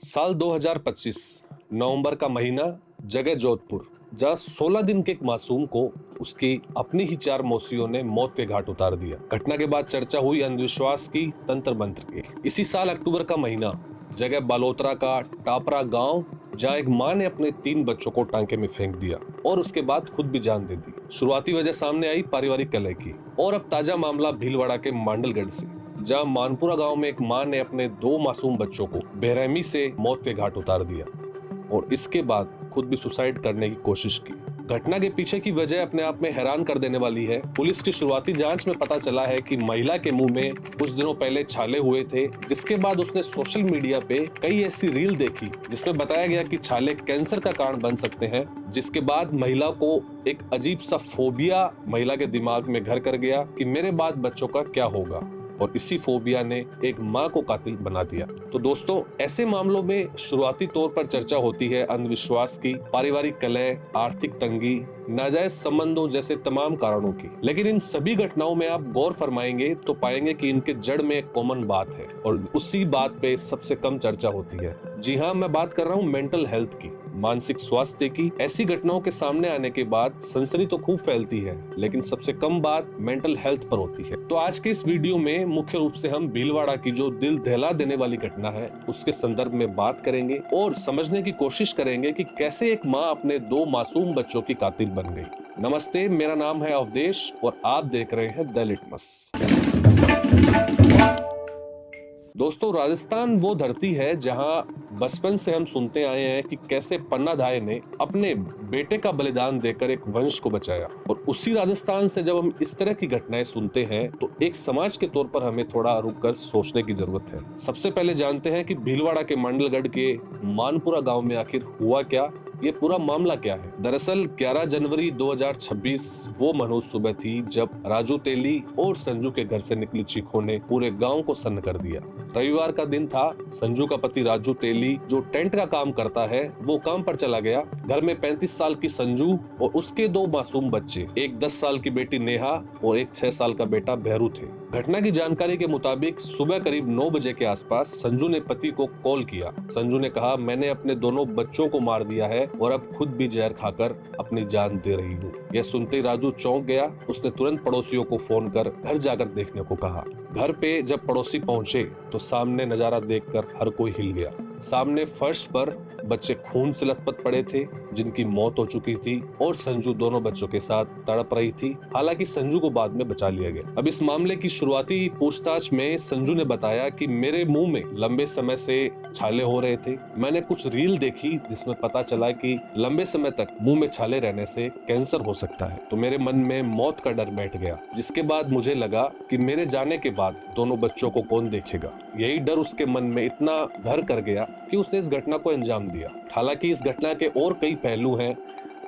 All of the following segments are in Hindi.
साल 2025 नवंबर का महीना, जगह जोधपुर, जहाँ 16 दिन के एक मासूम को उसकी अपनी ही 4 मौसियों ने मौत के घाट उतार दिया। घटना के बाद चर्चा हुई अंधविश्वास की, तंत्र मंत्र की। इसी साल अक्टूबर का महीना, जगह बालोतरा का टापरा गांव, जहाँ एक मां ने अपने 3 बच्चों को टांके में फेंक दिया और उसके बाद खुद भी जान दे दी। शुरुआती वजह सामने आई पारिवारिक कलह की, और अब ताजा मामला भीलवाड़ा के मांडलगढ़ से, जहां मानपुरा गांव में एक मां ने अपने 2 मासूम बच्चों को बेरहमी से मौत के घाट उतार दिया और इसके बाद खुद भी सुसाइड करने की कोशिश की। घटना के पीछे की वजह अपने आप में हैरान कर देने वाली है। पुलिस की शुरुआती जांच में पता चला है कि महिला के मुंह में कुछ दिनों पहले छाले हुए थे, जिसके बाद उसने सोशल मीडिया पे कई ऐसी रील देखी जिसमें बताया गया कि छाले कैंसर का कारण बन सकते हैं, जिसके बाद महिला को एक अजीब सा फोबिया महिला के दिमाग में घर कर गया कि मेरे बाद बच्चों का क्या होगा, और इसी फोबिया ने एक मां को कातिल बना दिया। तो दोस्तों, ऐसे मामलों में शुरुआती तौर पर चर्चा होती है अंधविश्वास की, पारिवारिक कलह, आर्थिक तंगी, नाजायज संबंधों जैसे तमाम कारणों की। लेकिन इन सभी घटनाओं में आप गौर फरमाएंगे तो पाएंगे कि इनके जड़ में एक कॉमन बात है और उसी बात पे सबसे कम चर्चा होती है। जी हाँ, मैं बात कर रहा हूँ मेंटल हेल्थ की, मानसिक स्वास्थ्य की। ऐसी घटनाओं के सामने आने के बाद सनसनी तो खूब फैलती है, लेकिन सबसे कम बात मेंटल हेल्थ पर होती है। तो आज के इस वीडियो में मुख्य रूप से हम भीलवाड़ा की जो दिल दहला देने वाली घटना है उसके संदर्भ में बात करेंगे और समझने की कोशिश करेंगे कि कैसे एक माँ अपने 2 मासूम बच्चों की कातिल बन गई। नमस्ते, मेरा नाम है अवधेश और आप देख रहे हैं द लिटमस। दोस्तों, राजस्थान वो धरती है जहां बचपन से हम सुनते आए हैं कि कैसे पन्नाधाय ने अपने बेटे का बलिदान देकर एक वंश को बचाया, और उसी राजस्थान से जब हम इस तरह की घटनाएं सुनते हैं तो एक समाज के तौर पर हमें थोड़ा रुककर सोचने की जरूरत है। सबसे पहले जानते हैं कि भीलवाड़ा के मंडलगढ़ के मानपुरा गांव में आखिर हुआ क्या, ये पूरा मामला क्या है। दरअसल 11 जनवरी 2026 वो मनहूस सुबह थी जब राजू तेली और संजू के घर से निकली चीखों ने पूरे गांव को सन्न कर दिया। रविवार का दिन था। संजू का पति राजू तेली, जो टेंट का काम करता है, वो काम पर चला गया। घर में 35 साल की संजू और उसके 2 मासूम बच्चे, एक 10 साल की बेटी नेहा और एक 6 साल का बेटा भैरू थे। घटना की जानकारी के मुताबिक सुबह करीब 9 बजे के आसपास संजू ने पति को कॉल किया। संजू ने कहा, मैंने अपने दोनों बच्चों को मार दिया है और अब खुद भी जहर खाकर अपनी जान दे रही हूँ। यह सुनते ही राजू चौंक गया। उसने तुरंत पड़ोसियों को फोन कर घर जाकर देखने को कहा। घर पे जब पड़ोसी पहुंचे तो सामने नजारा देखकर हर कोई हिल गया। सामने फर्श पर बच्चे खून से लथपथ पड़े थे, जिनकी मौत हो चुकी थी, और संजू दोनों बच्चों के साथ तड़प रही थी। हालांकि संजू को बाद में बचा लिया गया। अब इस मामले की शुरुआती पूछताछ में संजू ने बताया कि मेरे मुंह में लंबे समय से छाले हो रहे थे। मैंने कुछ रील देखी जिसमें पता चला कि लंबे समय तक मुंह में छाले रहने से कैंसर हो सकता है, तो मेरे मन में मौत का डर बैठ गया। जिसके बाद मुझे लगा कि मेरे जाने के बाद दोनों बच्चों को कौन देखेगा। यही डर उसके मन में इतना घर कर गया कि उसने इस घटना को अंजाम दिया। हालांकि इस घटना के और कई पहलू हैं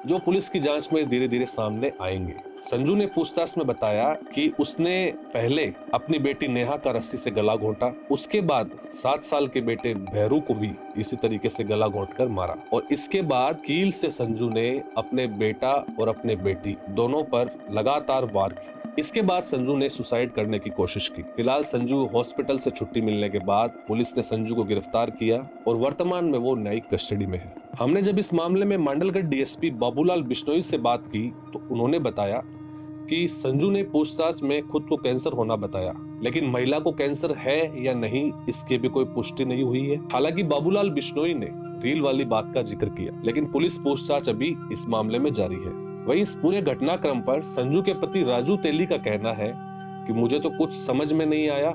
जो पुलिस की जांच में धीरे धीरे सामने आएंगे। संजू ने पूछताछ में बताया कि उसने पहले अपनी बेटी नेहा का रस्सी से गला घोंटा, उसके बाद 7 साल के बेटे भैरू को भी इसी तरीके से गला घोंटकर मारा, और इसके बाद कील से संजू ने अपने बेटा और अपने बेटी दोनों पर लगातार वार किए। इसके बाद संजू ने सुसाइड करने की कोशिश की। फिलहाल संजू हॉस्पिटल से छुट्टी मिलने के बाद पुलिस ने संजू को गिरफ्तार किया और वर्तमान में वो न्यायिक कस्टडी में है। हमने जब इस मामले में मंडलगढ़ डीएसपी बाबूलाल बिश्नोई से बात की तो उन्होंने बताया कि संजू ने पूछताछ में खुद को कैंसर होना बताया, लेकिन महिला को कैंसर है या नहीं इसकी भी कोई पुष्टि नहीं हुई है। हालांकि बाबूलाल बिश्नोई ने रील वाली बात का जिक्र किया, लेकिन पुलिस पूछताछ अभी इस मामले में जारी है। वहीं इस पूरे घटनाक्रम पर संजू के पति राजू तेली का कहना है कि मुझे तो कुछ समझ में नहीं आया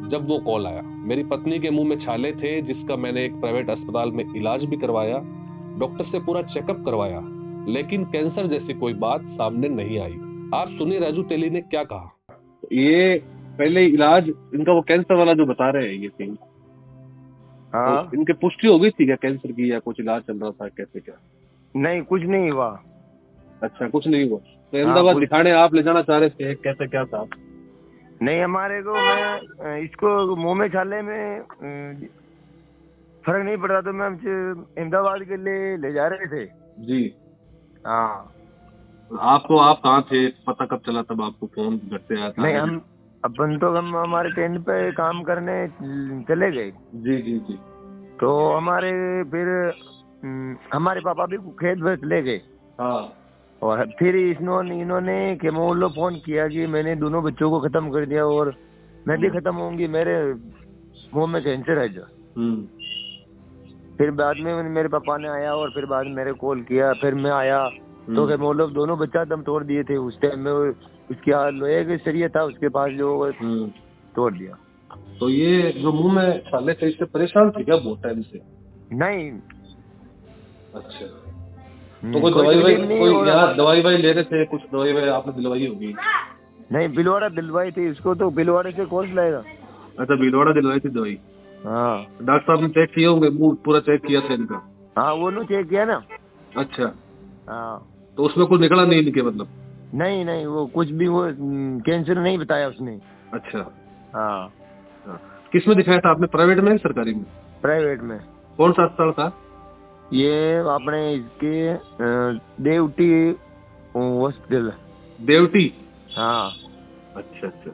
जब वो कॉल आया। मेरी पत्नी के मुंह में छाले थे, जिसका मैंने एक प्राइवेट अस्पताल में इलाज भी करवाया, डॉक्टर से पूरा चेकअप करवाया, लेकिन कैंसर जैसी कोई बात सामने नहीं आई। आप सुनिए राजू तेली ने क्या कहा। ये पहले इलाज इनका वो कैंसर वाला जो बता रहे हैं ये थी, हाँ तो इनके पुष्टि हो गई थी क्या कैंसर की, या कुछ इलाज चल रहा था, कैसे क्या? नहीं, कुछ नहीं हुआ। अच्छा, कुछ नहीं हुआ। तो अहमदाबाद दिखाने आप ले जाना चाह रहे थे, कैसे क्या था? नहीं, हमारे को मैं इसको मुंह में छाले में फर्क नहीं पड़ रहा, तो मैं अहमदाबाद के लिए ले जा रहे थे जी। हाँ। आप कहाँ थे, पता कब चला तब आपको फोन घर से आया था? नहीं, हम हमारे टेंट पे काम करने चले गए। जी जी जी। तो हमारे फिर हमारे पापा भी खेत वेत ले गए। हाँ। और फिर इन्होंने केमोलो फोन किया कि मैंने दोनों बच्चों को खत्म कर दिया और मैं भी खत्म होंगी, मेरे मुंह में कैंसर है जो। फिर बाद में मेरे पापा ने आया और फिर बाद में मेरे कॉल किया, फिर मैं आया तो केमोलो दोनों बच्चा दम तोड़ दिए थे उस टाइम में। उसकी लोहे के सरिया था उसके पास जो तोड़ दिया। तो ये जो मुंह में छाले थे इससे परेशान थे क्या बहुत टाइम से? नहीं। अच्छा। तो कोई दवाई तकलीफ नहीं कोई हो यहाँ रहा। दवाई वाई ले रहे थे? कुछ दवाई वाई आपने दिलवाई होगी? नहीं, बिलवाड़ा दिलवाई थी इसको, तो बिलवाड़े से कौन लाएगा। अच्छा, भीलवाड़ा दिलवाई थी दवाई। हाँ। डॉक्टर साहब ने चेक किए होंगे, मुंह पूरा चेक किया था इनका? हाँ, वो नु चेक किया ना। अच्छा। हाँ। तो उसमें कुछ निकला नहीं इनके मतलब? नहीं, वो कुछ भी वो कैंसर नहीं बताया उसने। अच्छा। हाँ। किस में दिखाया था आपने, प्राइवेट में या सरकारी में? प्राइवेट में। कौन सा अस्पताल था? ये अपने इसके देवटी हॉस्पिटल। देवटी? हाँ। अच्छा अच्छा।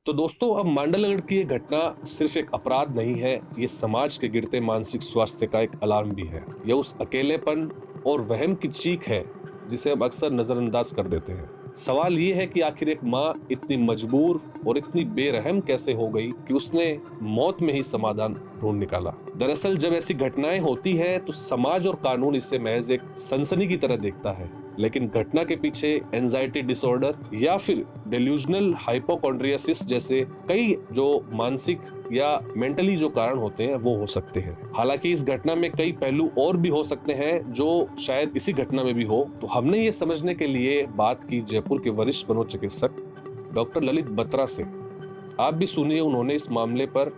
तो दोस्तों, अब मांडलगढ़ की ये घटना सिर्फ एक अपराध नहीं है, ये समाज के गिरते मानसिक स्वास्थ्य का एक अलार्म भी है। यह उस अकेलेपन और वहम की चीख है जिसे हम अक्सर नजरअंदाज कर देते हैं। सवाल ये है कि आखिर एक माँ इतनी मजबूर और इतनी बेरहम कैसे हो गई कि उसने मौत में ही समाधान ढूंढ निकाला। दरअसल जब ऐसी घटनाएं होती हैं तो समाज और कानून इसे महज एक सनसनी की तरह देखता है, लेकिन घटना के पीछे एंजाइटी डिसऑर्डर या फिर डेल्यूजनल हाइपोकॉन्ड्रियासिस जैसे कई जो मानसिक या मेंटली जो कारण होते हैं वो हो सकते हैं। हालांकि इस घटना में कई पहलू और भी हो सकते हैं जो शायद इसी घटना में भी हो। तो हमने ये समझने के लिए बात की जयपुर के वरिष्ठ मनोचिकित्सक डॉक्टर ललित बत्रा से। आप भी सुनिए उन्होंने इस मामले पर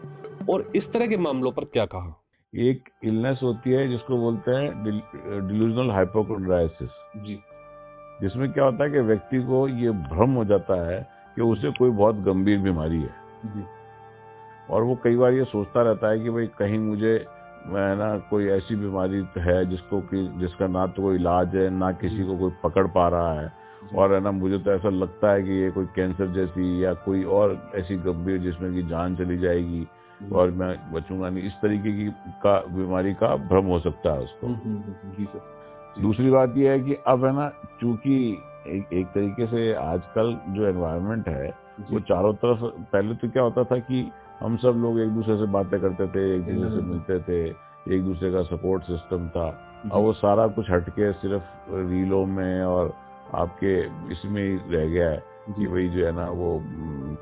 और इस तरह के मामलों पर क्या कहा। एक इलनेस होती है जिसको बोलते हैं डिल्यूजनल हाइपोकॉन्ड्रियासिस जी, जिसमें क्या होता है कि व्यक्ति को ये भ्रम हो जाता है कि उसे कोई बहुत गंभीर बीमारी है जी। और वो कई बार ये सोचता रहता है कि भाई कहीं मुझे ना कोई ऐसी बीमारी है जिसका ना तो कोई इलाज है, ना किसी को कोई पकड़ पा रहा है, और है ना मुझे तो ऐसा लगता है कि ये कोई कैंसर जैसी या कोई और ऐसी गंभीर जिसमें कि जान चली जाएगी और मैं बचूंगा नहीं, इस तरीके की बीमारी का भ्रम हो सकता है उसको जी सर। दूसरी बात यह है कि अब है ना, चूंकि एक तरीके से आजकल जो एनवायरनमेंट है वो चारों तरफ, पहले तो क्या होता था कि हम सब लोग एक दूसरे से बातें करते थे, एक दूसरे से मिलते थे, एक दूसरे का सपोर्ट सिस्टम था। अब वो सारा कुछ हटके सिर्फ रीलों में और आपके इसमें ही रह गया है कि भाई जो है ना वो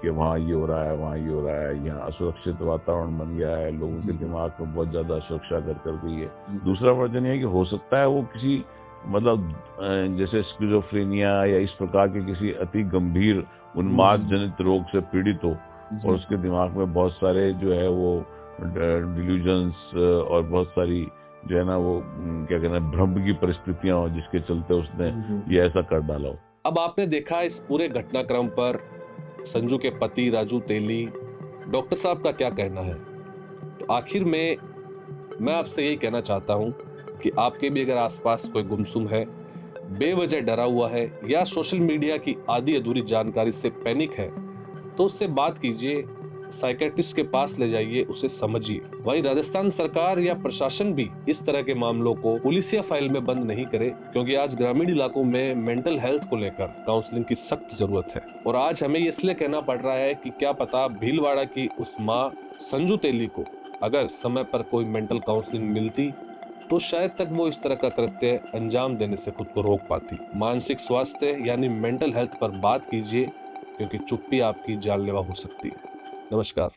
कि वहाँ ये हो रहा है, वहाँ ये हो रहा है, यहाँ असुरक्षित वातावरण बन गया है, लोगों के दिमाग में बहुत ज्यादा सुरक्षा कर गई है। दूसरा वर्जन ये है कि हो सकता है वो किसी मतलब जैसे स्किज़ोफ्रेनिया या इस प्रकार के किसी अति गंभीर उन्माद जनित रोग से पीड़ित हो और उसके दिमाग में बहुत सारे जो है वो डिल्यूजन्स और बहुत सारी जो है ना वो क्या कहना है भ्रम की परिस्थितियां हो जिसके चलते उसने ये ऐसा कर डाला हो। अब आपने देखा इस पूरे घटनाक्रम पर संजू के पति राजू तेली, डॉक्टर साहब का क्या कहना है। तो आखिर में मैं आपसे यही कहना चाहता हूं कि आपके भी अगर आसपास कोई गुमसुम है, बेवजह डरा हुआ है या सोशल मीडिया की आधी अधूरी जानकारी से पैनिक है, तो उससे बात कीजिए, साइकेट्रिस्ट के पास ले जाइए, उसे समझिए। वहीं राजस्थान सरकार या प्रशासन भी इस तरह के मामलों को पुलिसिया फाइल में बंद नहीं करे, क्योंकि आज ग्रामीण इलाकों में मेंटल हेल्थ को लेकर काउंसलिंग की सख्त जरूरत है। और आज हमें इसलिए कहना पड़ रहा है कि क्या पता भीलवाड़ा की उस माँ संजू तेली को अगर समय पर कोई मेंटल काउंसलिंग मिलती तो शायद तक वो इस तरह का कृत्य अंजाम देने से खुद को रोक पाती। मानसिक स्वास्थ्य यानी मेंटल हेल्थ पर बात कीजिए, क्योंकि चुप्पी आपकी जानलेवा हो सकती है। नमस्कार।